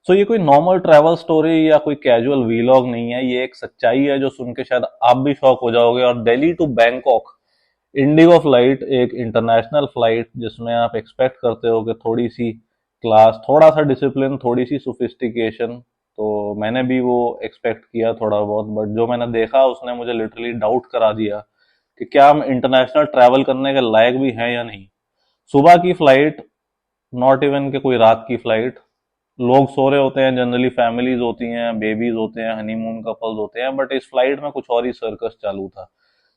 सो ये कोई normal travel story या कोई कैजुअल वीलॉग नहीं है, ये एक सच्चाई है जो सुन के शायद आप भी शॉक हो जाओगे। और Delhi to Bangkok IndiGo flight, एक इंटरनेशनल फ्लाइट जिसमें आप एक्सपेक्ट करते हो कि थोड़ी सी क्लास, थोड़ा सा डिसिप्लिन, थोड़ी सी सोफिस्टिकेशन, तो मैंने भी वो एक्सपेक्ट किया थोड़ा बहुत। बट जो मैंने देखा उसने मुझे लिटरली डाउट करा दिया कि क्या हम इंटरनेशनल ट्रैवल करने के लायक भी हैं या नहीं। सुबह की फ्लाइट, नॉट इवन के कोई रात की फ्लाइट, लोग सो रहे होते हैं, जनरली फैमिलीज होती हैं, बेबीज होते हैं, हनीमून कपल्स होते हैं, बट इस फ्लाइट में कुछ और ही सर्कस चालू था।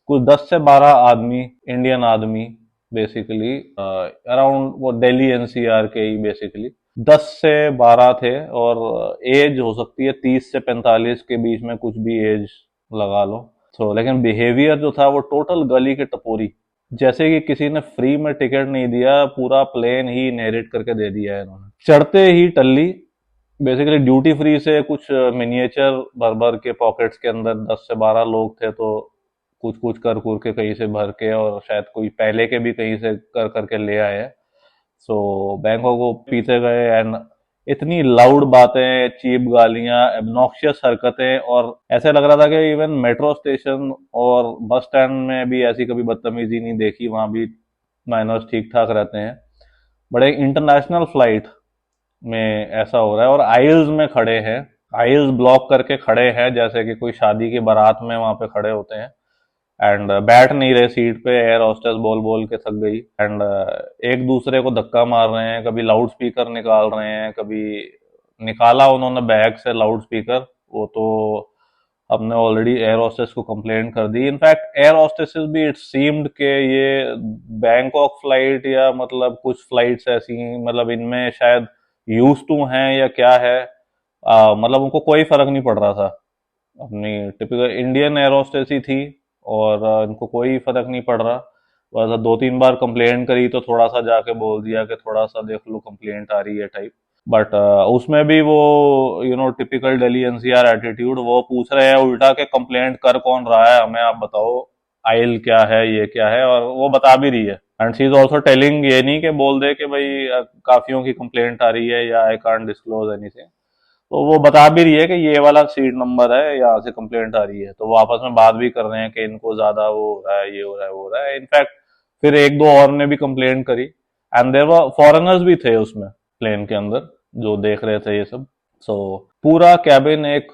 कुछ 10 से 12 आदमी, इंडियन आदमी, बेसिकली अराउंड वो दिल्ली एनसीआर के ही बेसिकली 10 से 12 थे। और एज हो सकती है 30 से 45 के बीच में, कुछ भी एज लगा लो। तो लेकिन बिहेवियर जो था वो टोटल गली के टपोरी, जैसे कि किसी ने फ्री में टिकट नहीं दिया, पूरा प्लेन ही इनहेरिट करके दे दिया है इन्होंने। चढ़ते ही टल्ली, बेसिकली ड्यूटी फ्री से कुछ मिनिएचर भर भर के पॉकेट्स के अंदर 10 से 12 लोग थे, तो कुछ कुछ कर कुर के कहीं से भर के, और शायद कोई पहले के भी कहीं से कर करके ले आए। सो बैंकॉक को पीते गए, एंड इतनी लाउड बातें, चीप गालियां, एब्नॉक्शियस हरकतें, और ऐसे लग रहा था कि इवन मेट्रो स्टेशन और बस स्टैंड में भी ऐसी कभी बदतमीजी नहीं देखी, वहां भी मैनर्स ठीक ठाक रहते हैं। बट एक इंटरनेशनल फ्लाइट में ऐसा हो रहा है, और आइल्स में खड़े हैं, आइल्स ब्लॉक करके खड़े हैं, जैसे कि कोई शादी की बारात में वहां पे खड़े होते हैं। एंड बैठ नहीं रहे सीट पे, एयर होस्टेस बोल बोल के थक गई। एंड एक दूसरे को धक्का मार रहे हैं, कभी लाउड स्पीकर निकाल रहे हैं, कभी निकाला उन्होंने बैग से लाउड स्पीकर, वो तो हमने ऑलरेडी एयर होस्टेस को कंप्लेंट कर दी। इनफैक्ट एयर होस्टेसेस भी इट सीम्ड के ये बैंकॉक फ्लाइट या मतलब कुछ फ्लाइट्स ऐसी, मतलब इनमें शायद यूज टू हैं या क्या है, मतलब उनको कोई फर्क नहीं पड़ रहा था। अपनी टिपिकल इंडियन एयर होस्टेस ही थी, और इनको कोई फर्क नहीं पड़ रहा। बस 2-3 बार कंप्लेंट करी तो थोड़ा सा जाके बोल दिया कि थोड़ा सा देख लो कंप्लेंट आ रही है टाइप। बट उसमें भी वो टिपिकल दिल्ली एनसीआर एटीट्यूड, वो पूछ रहे हैं उल्टा के कंप्लेंट कर कौन रहा है हमें, आप बताओ आइल क्या है, ये क्या है, और वो बता भी रही है। And she is also telling, ये नहीं कि बोल दे कि भाई काफियों की कंप्लेंट आ रही है या आई कांट डिस्क्लोज एनीथिंग, तो वो बता भी रही है कि ये वाला सीट नंबर है, यहाँ से कंप्लेंट आ रही है। तो वो आपस में बात भी कर रहे हैं कि इनको ज्यादा वो हो रहा है, ये हो रहा है, वो हो रहा है। इनफैक्ट फिर एक दो और ने भी कंप्लेंट करी, एंड देयर वर फॉरेनर्स भी थे उसमें, प्लेन के अंदर, जो देख रहे थे ये सब। सो पूरा कैबिन एक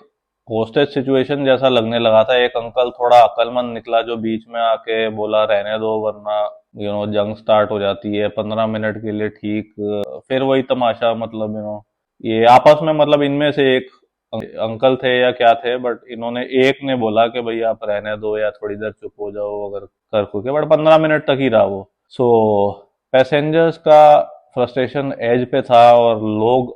होस्टेज सिचुएशन जैसा लगने लगा था। एक अंकल थोड़ा अक्लमंद निकला जो बीच में आके बोला रहने दो वरना जंग स्टार्ट हो जाती है, 15 मिनट के लिए ठीक। फिर वही तमाशा, मतलब ये आपस में, मतलब इनमें से एक अंकल थे या क्या थे, बट इन्होंने, एक ने बोला कि भाई आप रहने दो या थोड़ी देर चुप हो जाओ अगर कर कुके, बट 15 मिनट तक ही रहा वो। सो पैसेंजर्स का फ्रस्ट्रेशन एज पे था, और लोग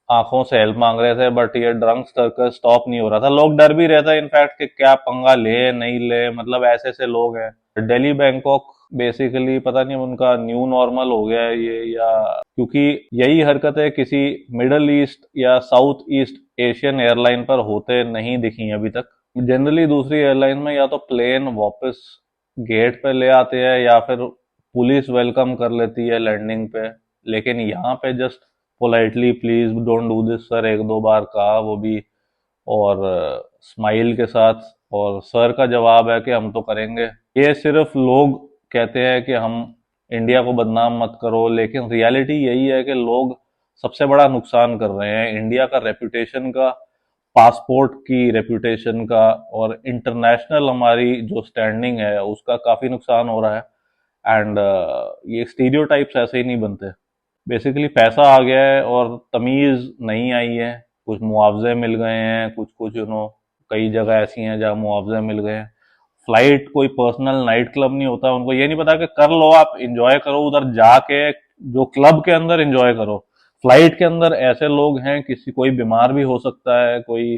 आंखों से हेल्प मांग रहे थे, बट ये ड्रंक सर्कस स्टॉप नहीं हो रहा था। लोग डर भी रहे थे इनफैक्ट कि क्या पंगा ले नहीं ले, मतलब ऐसे ऐसे लोग हैं। दिल्ली बैंकॉक बेसिकली पता नहीं उनका न्यू नॉर्मल हो गया है ये, या क्योंकि यही हरकतें किसी मिडल ईस्ट या साउथ ईस्ट एशियन एयरलाइन पर होते नहीं दिखी अभी तक। जनरली दूसरी एयरलाइन में या तो प्लेन वापस गेट पे ले आते हैं या फिर पुलिस वेलकम कर लेती है लैंडिंग पे, लेकिन यहाँ पे just politely please don't do this sir एक दो बार कहा, वो भी और स्माइल के साथ, और सर का जवाब है कि हम तो करेंगे। ये सिर्फ लोग कहते हैं कि हम इंडिया को बदनाम मत करो, लेकिन रियलिटी यही है कि लोग सबसे बड़ा नुकसान कर रहे हैं इंडिया का, रेपुटेशन का, पासपोर्ट की रेपुटेशन का, और इंटरनेशनल हमारी जो स्टैंडिंग है उसका काफी नुकसान हो रहा है। एंड ये स्टीरियोटाइप्स ऐसे ही नहीं बनते। बेसिकली पैसा आ गया है और तमीज नहीं आई है। कुछ मुआवजे मिल गए हैं, कुछ कुछ कई जगह ऐसी हैं जहाँ मुआवजे मिल गए हैं। फ्लाइट कोई पर्सनल नाइट क्लब नहीं होता, उनको ये नहीं पता कि कर लो आप इंजॉय करो उधर जाके, जो क्लब के अंदर इंजॉय करो। फ्लाइट के अंदर ऐसे लोग हैं, किसी कोई बीमार भी हो सकता है, कोई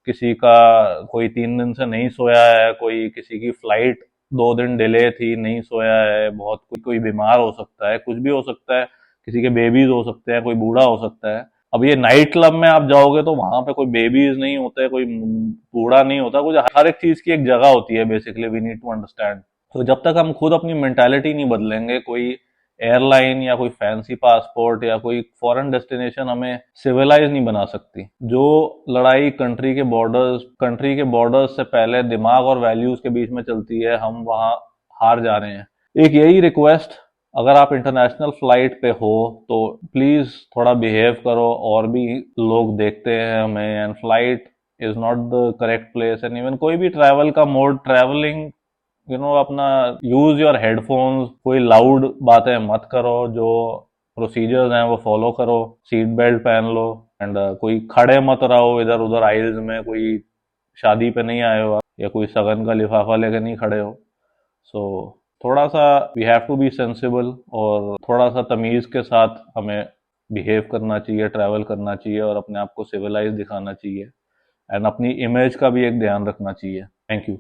किसी का कोई 3 दिन से नहीं सोया है, कोई किसी की फ्लाइट 2 दिन डिले थी नहीं सोया है, बहुत कोई बीमार हो सकता है, कुछ भी हो सकता है, किसी के बेबीज हो सकते हैं, कोई बूढ़ा हो सकता है। अब ये नाइट क्लब में आप जाओगे तो वहां पे कोई बेबीज नहीं होते, कोई बूढ़ा नहीं होता, कुछ हर एक चीज की एक जगह होती है। Basically we need to understand. तो जब तक हम खुद अपनी मेंटालिटी नहीं बदलेंगे, कोई एयरलाइन या कोई फैंसी पासपोर्ट या कोई फॉरेन डेस्टिनेशन हमें सिविलाइज नहीं बना सकती। जो लड़ाई कंट्री के बॉर्डर्स से पहले दिमाग और वैल्यूज के बीच में चलती है, हम वहां हार जा रहे हैं। एक यही रिक्वेस्ट, अगर आप इंटरनेशनल फ्लाइट पे हो तो प्लीज थोड़ा बिहेव करो, और भी लोग देखते हैं हमें, and flight is not the correct place. And even कोई भी ट्रैवल का मोड, ट्रैवलिंग अपना यूज योर हेडफोन्स, कोई लाउड बातें मत करो, जो प्रोसीजर्स हैं वो फॉलो करो, सीट बेल्ट पहन लो, एंड कोई खड़े मत रहो इधर उधर आइल्स में, कोई शादी पे नहीं आए हो आप, या कोई सगन का लिफाफा लेके नहीं खड़े हो। सो थोड़ा सा we have to be sensible, और थोड़ा सा तमीज़ के साथ हमें बिहेव करना चाहिए, ट्रैवल करना चाहिए, और अपने आप को सिविलाइज दिखाना चाहिए, एंड अपनी इमेज का भी एक ध्यान रखना चाहिए। Thank you.